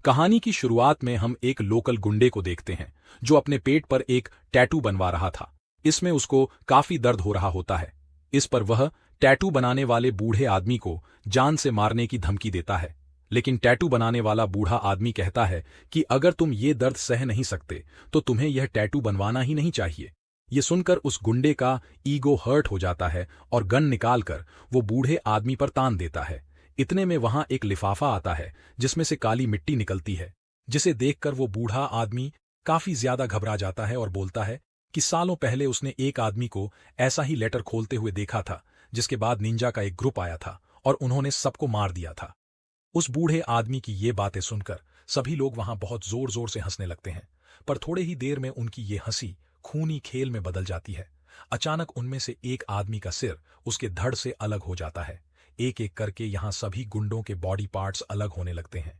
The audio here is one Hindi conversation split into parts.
कहानी की शुरुआत में हम एक लोकल गुंडे को देखते हैं जो अपने पेट पर एक टैटू बनवा रहा था। इसमें उसको काफी दर्द हो रहा होता है। इस पर वह टैटू बनाने वाले बूढ़े आदमी को जान से मारने की धमकी देता है, लेकिन टैटू बनाने वाला बूढ़ा आदमी कहता है कि अगर तुम ये दर्द सह नहीं सकते तो तुम्हें यह टैटू बनवाना ही नहीं चाहिए। ये सुनकर उस गुंडे का ईगो हर्ट हो जाता है और गन निकालकर वो बूढ़े आदमी पर तान देता है। इतने में वहां एक लिफाफा आता है जिसमें से काली मिट्टी निकलती है, जिसे देखकर वो बूढ़ा आदमी काफी ज्यादा घबरा जाता है और बोलता है कि सालों पहले उसने एक आदमी को ऐसा ही लेटर खोलते हुए देखा था, जिसके बाद निंजा का एक ग्रुप आया था और उन्होंने सबको मार दिया था। उस बूढ़े आदमी की ये बातें सुनकर सभी लोग वहां बहुत जोर जोर से हंसने लगते हैं, पर थोड़े ही देर में उनकी ये हंसी खूनी खेल में बदल जाती है। अचानक उनमें से एक आदमी का सिर उसके धड़ से अलग हो जाता है। एक एक करके यहाँ सभी गुंडों के बॉडी पार्ट्स अलग होने लगते हैं।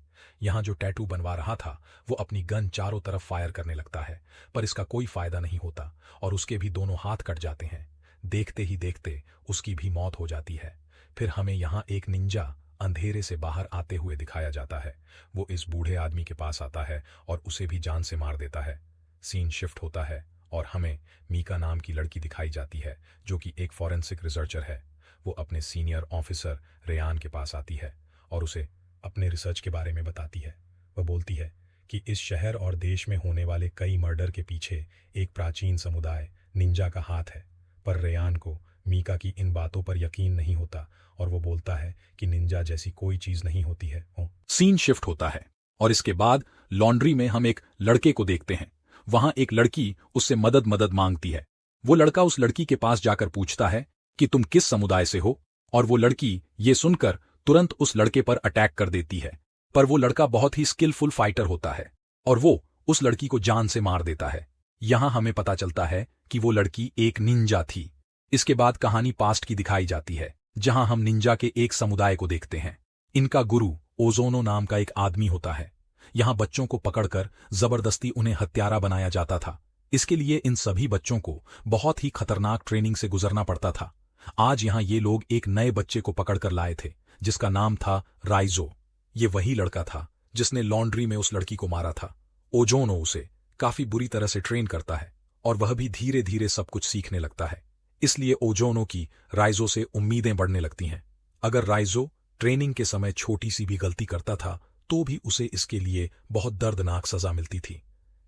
यहाँ जो टैटू बनवा रहा था वो अपनी गन चारों तरफ फायर करने लगता है, पर इसका कोई फायदा नहीं होता और उसके भी दोनों हाथ कट जाते हैं। देखते ही देखते उसकी भी मौत हो जाती है। फिर हमें यहाँ एक निंजा अंधेरे से बाहर आते हुए दिखाया जाता है। वो इस बूढ़े आदमी के पास आता है और उसे भी जान से मार देता है। सीन शिफ्ट होता है और हमें मीका नाम की लड़की दिखाई जाती है जो कि एक फॉरेंसिक रिसर्चर है। वो अपने सीनियर ऑफिसर रेयान के पास आती है और उसे अपने रिसर्च के बारे में बताती है। वह बोलती है कि इस शहर और देश में होने वाले कई मर्डर के पीछे एक प्राचीन समुदाय निंजा का हाथ है। पर रेयान को मीका की इन बातों पर यकीन नहीं होता और वो बोलता है कि निंजा जैसी कोई चीज नहीं होती है। सीन शिफ्ट होता है और इसके बाद लॉन्ड्री में हम एक लड़के को देखते हैं। वहां एक लड़की उससे मदद मांगती है। वो लड़का उस लड़की के पास जाकर पूछता है कि तुम किस समुदाय से हो, और वो लड़की ये सुनकर तुरंत उस लड़के पर अटैक कर देती है। पर वो लड़का बहुत ही स्किलफुल फाइटर होता है और वो उस लड़की को जान से मार देता है। यहां हमें पता चलता है कि वो लड़की एक निंजा थी। इसके बाद कहानी पास्ट की दिखाई जाती है, जहां हम निंजा के एक समुदाय को देखते हैं। इनका गुरु ओजोनो नाम का एक आदमी होता है। यहां बच्चों को पकड़कर जबरदस्ती उन्हें हत्यारा बनाया जाता था। इसके लिए इन सभी बच्चों को बहुत ही खतरनाक ट्रेनिंग से गुजरना पड़ता था। आज यहां ये लोग एक नए बच्चे को पकड़कर लाए थे जिसका नाम था राइजो। ये वही लड़का था जिसने लॉन्ड्री में उस लड़की को मारा था। ओजोनो उसे काफी बुरी तरह से ट्रेन करता है और वह भी धीरे धीरे सब कुछ सीखने लगता है। इसलिए ओजोनो की राइजो से उम्मीदें बढ़ने लगती हैं। अगर राइजो ट्रेनिंग के समय छोटी सी भी गलती करता था तो भी उसे इसके लिए बहुत दर्दनाक सजा मिलती थी।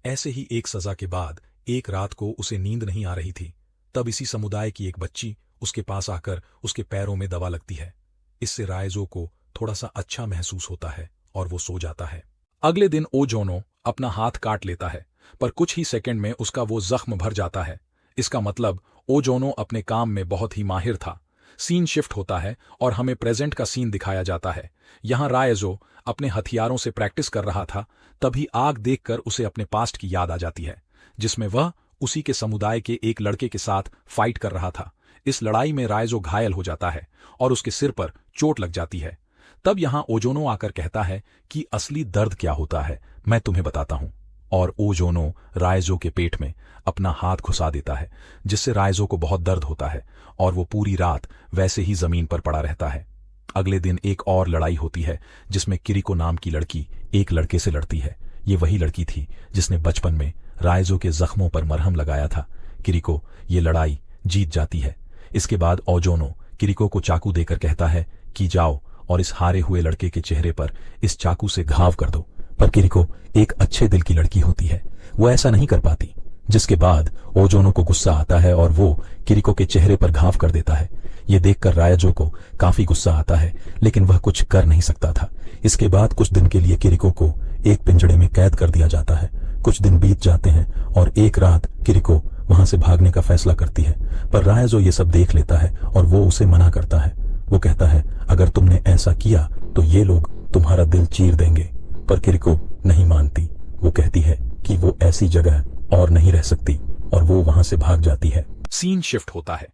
ऐसे ही एक सजा के बाद एक रात को उसे नींद नहीं आ रही थी। तब इसी समुदाय की एक बच्ची उसके पास आकर उसके पैरों में दवा लगती है। इससे राइजो को थोड़ा सा अच्छा महसूस होता है और वो सो जाता है। अगले दिन ओजोनो अपना हाथ काट लेता है, पर कुछ ही सेकंड में उसका वो जख्म भर जाता है। इसका मतलब ओजोनो अपने काम में बहुत ही माहिर था। सीन शिफ्ट होता है और हमें प्रेजेंट का सीन दिखाया जाता है। यहाँ राइजो अपने हथियारों से प्रैक्टिस कर रहा था, तभी आग देखकर उसे अपने पास्ट की याद आ जाती है, जिसमें वह उसी के समुदाय के एक लड़के के साथ फाइट कर रहा था। इस लड़ाई में राइजो घायल हो जाता है और उसके सिर पर चोट लग जाती है। तब यहां ओजोनो आकर कहता है कि असली दर्द क्या होता है मैं तुम्हें बताता हूं, और ओजोनो राइजो के पेट में अपना हाथ घुसा देता है, जिससे राइजो को बहुत दर्द होता है और वो पूरी रात वैसे ही जमीन पर पड़ा रहता है। अगले दिन एक और लड़ाई होती है जिसमें किरिको नाम की लड़की एक लड़के से लड़ती है। ये वही लड़की थी जिसने बचपन में राइजो के जख्मों पर मरहम लगाया था। किरिको ये लड़ाई जीत जाती है। इसके बाद ओजोनो किरिको को चाकू देकर कहता है कि जाओ और इस हारे हुए लड़के के चेहरे पर इस चाकू से घाव कर दो। पर किरिको एक अच्छे दिल की लड़की होती है, वो ऐसा नहीं कर पाती, जिसके बाद ओजोनो को गुस्सा आता है और वो किरिको के चेहरे पर घाव कर देता है। ये देखकर राइजो को काफी गुस्सा आता है, लेकिन वह कुछ कर नहीं सकता था। इसके बाद कुछ दिन के लिए किरिको को एक पिंजड़े में कैद कर दिया जाता है। कुछ दिन बीत जाते हैं और एक रात किरिको वहां से भागने का फैसला करती है, पर राइजो ये सब देख लेता है और वो उसे मना करता है। वो कहता है अगर तुमने ऐसा किया तो ये लोग तुम्हारा दिल चीर देंगे, पर किरिको नहीं मानती। वो कहती है कि वो ऐसी जगह और नहीं रह सकती और वो वहां से भाग जाती है। सीन शिफ्ट होता है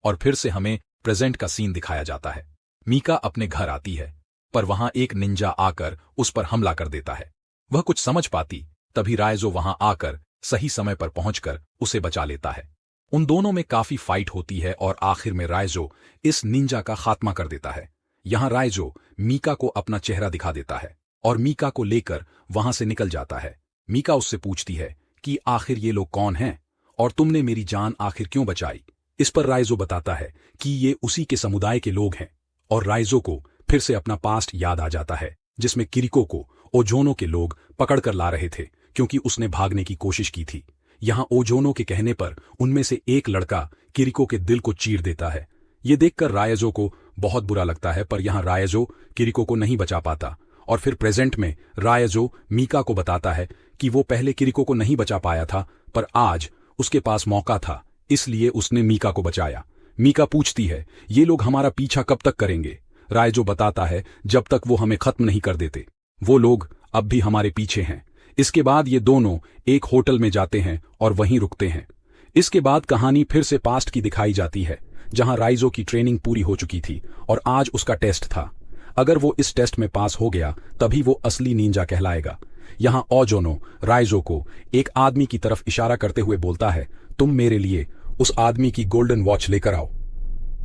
और फिर से हमें प्रेजेंट का सीन दिखाया जाता है। मीका अपने घर आती है, पर वहां एक निंजा आकर उस पर हमला कर देता है। वह कुछ समझ पाती तभी राइजो वहां आकर सही समय पर पहुंचकर उसे बचा लेता है। उन दोनों में काफी फाइट होती है और आखिर में राइजो इस निंजा का खात्मा कर देता है। यहां राइजो मीका को अपना चेहरा दिखा देता है और मीका को लेकर वहां से निकल जाता है। मीका उससे पूछती है कि आखिर ये लोग कौन हैं और तुमने मेरी जान आखिर क्यों बचाई। इस पर राइजो बताता है कि ये उसी के समुदाय के लोग हैं और राइजो को फिर से अपना पास्ट याद आ जाता है, जिसमें किरिको को ओजोनो के लोग पकड़ कर ला रहे थे क्योंकि उसने भागने की कोशिश की थी। यहाँ ओजोनो के कहने पर उनमें से एक लड़का किरिको के दिल को चीर देता है। ये देखकर रायजो को बहुत बुरा लगता है, पर यहाँ रायजो किरिको को नहीं बचा पाता और फिर प्रेजेंट में रायजो मीका को बताता है कि वो पहले किरिको को नहीं बचा पाया था, पर आज उसके पास मौका था, इसलिए उसने मीका को बचाया। मीका पूछती है ये लोग हमारा पीछा कब तक करेंगे। रायजो बताता है जब तक वो हमें खत्म नहीं कर देते। वो लोग अब भी हमारे पीछे हैं। इसके बाद ये दोनों एक होटल में जाते हैं और वहीं रुकते हैं। इसके बाद कहानी फिर से पास्ट की दिखाई जाती है, जहां राइजो की ट्रेनिंग पूरी हो चुकी थी और आज उसका टेस्ट था। अगर वो इस टेस्ट में पास हो गया तभी वो असली निंजा कहलाएगा। यहाँ ओजोनो राइजो को एक आदमी की तरफ इशारा करते हुए बोलता है, तुम मेरे लिए उस आदमी की गोल्डन वॉच लेकर आओ।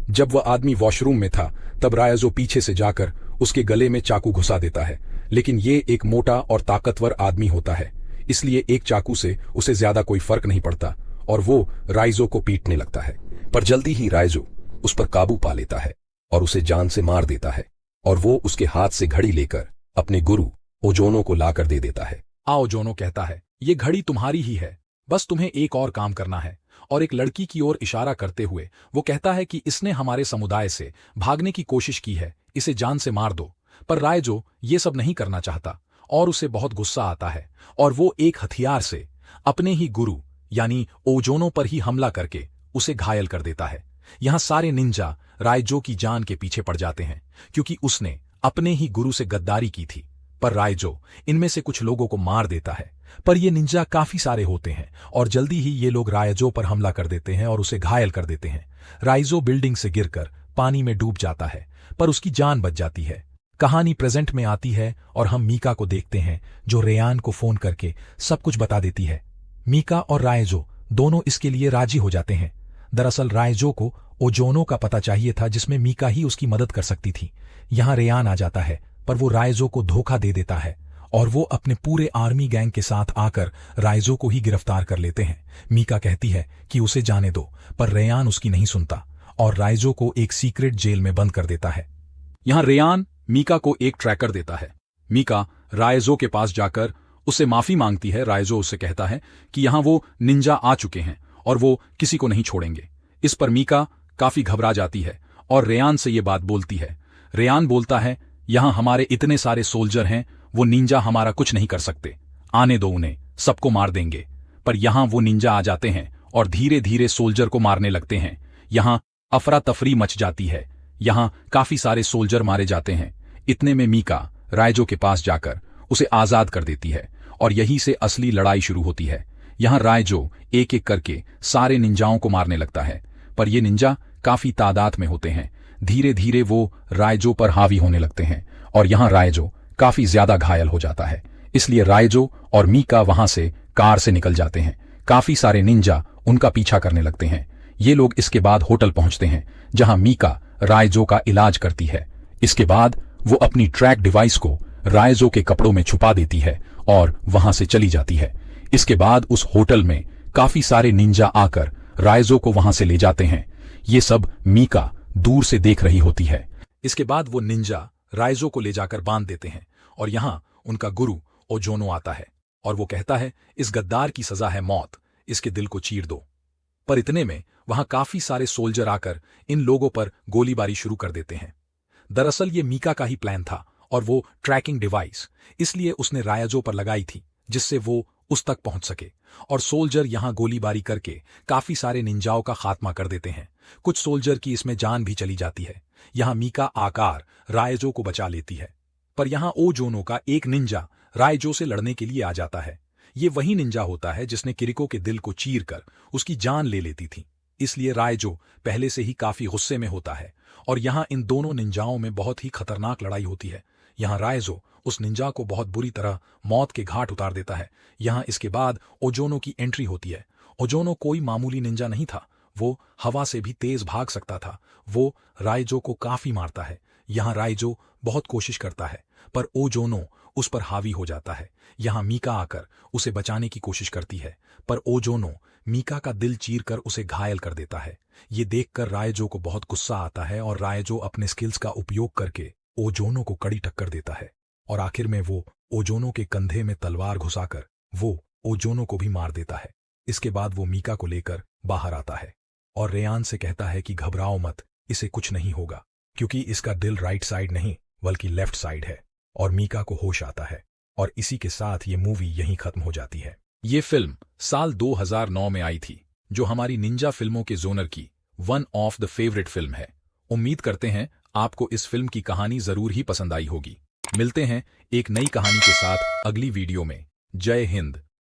जब वह आदमी वॉशरूम में था तब राइजो पीछे से जाकर उसके गले में चाकू घुसा देता है, लेकिन ये एक मोटा और ताकतवर आदमी होता है, इसलिए एक चाकू से उसे ज्यादा कोई फर्क नहीं पड़ता और वो राइजो को पीटने लगता है। पर जल्दी ही राइजो उस पर काबू पा लेता है और उसे जान से मार देता है और वो उसके हाथ से घड़ी लेकर अपने गुरु ओजोनो को लाकर दे देता है। ओजोनो कहता है ये घड़ी तुम्हारी ही है, बस तुम्हें एक और काम करना है। और एक लड़की की ओर इशारा करते हुए वो कहता है कि इसने हमारे समुदाय से भागने की कोशिश की है, इसे जान से मार दो। पर रायजो ये सब नहीं करना चाहता और उसे बहुत गुस्सा आता है और वो एक हथियार से अपने ही गुरु यानी ओजोनो पर ही हमला करके उसे घायल कर देता है। यहाँ सारे निंजा रायजो की जान के पीछे पड़ जाते हैं क्योंकि उसने अपने ही गुरु से गद्दारी की थी। पर रायजो इनमें से कुछ लोगों को मार देता है, पर ये निंजा काफी सारे होते हैं और जल्दी ही ये लोग रायजो पर हमला कर देते हैं और उसे घायल कर देते हैं। रायजो बिल्डिंग से गिरकर पानी में डूब जाता है, पर उसकी जान बच जाती है। कहानी प्रेजेंट में आती है और हम मीका को देखते हैं जो रेयान को फोन करके सब कुछ बता देती है। मीका और रायजो दोनों इसके लिए राजी हो जाते हैं। दरअसल रायजो को ओजोनो का पता चाहिए था, जिसमें मीका ही उसकी मदद कर सकती थी। यहाँ रेयान आ जाता है, पर वो रायजो को धोखा दे देता है और वो अपने पूरे आर्मी गैंग के साथ आकर रायजो को ही गिरफ्तार कर लेते हैं। मीका कहती है कि उसे जाने दो, पर रेयान उसकी नहीं सुनता और रायजो को एक सीक्रेट जेल में बंद कर देता है। यहाँ रेयान मीका को एक ट्रैकर देता है। मीका रायजो के पास जाकर उससे माफी मांगती है। रायजो उससे कहता है कि यहाँ वो निंजा आ चुके हैं और वो किसी को नहीं छोड़ेंगे। इस पर मीका काफी घबरा जाती है और रेयान से ये बात बोलती है। रेयान बोलता है यहाँ हमारे इतने सारे सोल्जर हैं, वो निंजा हमारा कुछ नहीं कर सकते, आने दो उन्हें, सबको मार देंगे। पर यहाँ वो निंजा आ जाते हैं और धीरे धीरे सोल्जर को मारने लगते हैं। यहाँ अफरा तफरी मच जाती है, यहाँ काफी सारे सोल्जर मारे जाते हैं। इतने में मीका रायजो के पास जाकर उसे आजाद कर देती है और यहीं से असली लड़ाई शुरू होती है। यहाँ रायजो एक एक करके सारे निंजाओं को मारने लगता है, पर ये निंजा काफी तादाद में होते हैं। धीरे धीरे वो रायजो पर हावी होने लगते हैं और यहाँ रायजो काफी ज्यादा घायल हो जाता है, इसलिए रायजो और मीका वहां से कार से निकल जाते हैं। काफी सारे निंजा उनका पीछा करने लगते हैं। ये लोग इसके बाद होटल पहुंचते हैं जहां मीका रायजो का इलाज करती है। इसके बाद वो अपनी ट्रैक डिवाइस को रायजो के कपड़ों में छुपा देती है और वहां से चली जाती है। इसके बाद उस होटल में काफी सारे निंजा आकर रायजो को वहां से ले जाते हैं। ये सब मीका दूर से देख रही होती है। इसके बाद वो निंजा रायजो को ले जाकर बांध देते हैं और यहाँ उनका गुरु ओजोनो आता है और वो कहता है इस गद्दार की सजा है मौत, इसके दिल को चीर दो। पर इतने में वहां काफी सारे सोल्जर आकर इन लोगों पर गोलीबारी शुरू कर देते हैं। दरअसल ये मीका का ही प्लान था और वो ट्रैकिंग डिवाइस इसलिए उसने रायजो पर लगाई थी जिससे वो उस तक पहुंच सके। और सोल्जर यहां गोलीबारी करके काफी सारे निंजाओं का खात्मा कर देते हैं। कुछ सोल्जर की इसमें जान भी चली जाती है। यहां मीका आकार रायजो को बचा लेती है, पर यहां ओजोनो का एक निंजा रायजो से लड़ने के लिए आ जाता है। ये वही निंजा होता है जिसने किरिको के दिल को चीर कर उसकी जान ले लेती थी, इसलिए रायजो पहले से ही काफी गुस्से में होता है और यहाँ इन दोनों निंजाओं में बहुत ही खतरनाक लड़ाई होती है। यहाँ रायजो उस निंजा को बहुत बुरी तरह मौत के घाट उतार देता है। यहाँ इसके बाद ओजोनो की एंट्री होती है। ओजोनो कोई मामूली निंजा नहीं था, वो हवा से भी तेज भाग सकता था। वो रायजो को काफी मारता है। यहाँ रायजो बहुत कोशिश करता है, पर ओजोनो उस पर हावी हो जाता है। यहाँ मीका आकर उसे बचाने की कोशिश करती है, पर ओजोनो मीका का दिल चीरकर उसे घायल कर देता है। ये देखकर रायजो को बहुत गुस्सा आता है और रायजो अपने स्किल्स का उपयोग करके ओजोनो को कड़ी टक्कर देता है और आखिर में वो ओजोनो के कंधे में तलवार घुसाकर वो ओजोनो को भी मार देता है। इसके बाद वो मीका को लेकर बाहर आता है और रेयान से कहता है कि घबराओ मत, इसे कुछ नहीं होगा, क्योंकि इसका दिल राइट साइड नहीं बल्कि लेफ्ट साइड है। और मीका को होश आता है और इसी के साथ ये मूवी यहीं खत्म हो जाती है। ये फिल्म साल 2009 में आई थी, जो हमारी निंजा फिल्मों के जोनर की one of the favourite film है। उम्मीद करते हैं आपको इस फिल्म की कहानी जरूर ही पसंद आई होगी। मिलते हैं एक नई कहानी के साथ अगली वीडियो में। जय हिंद।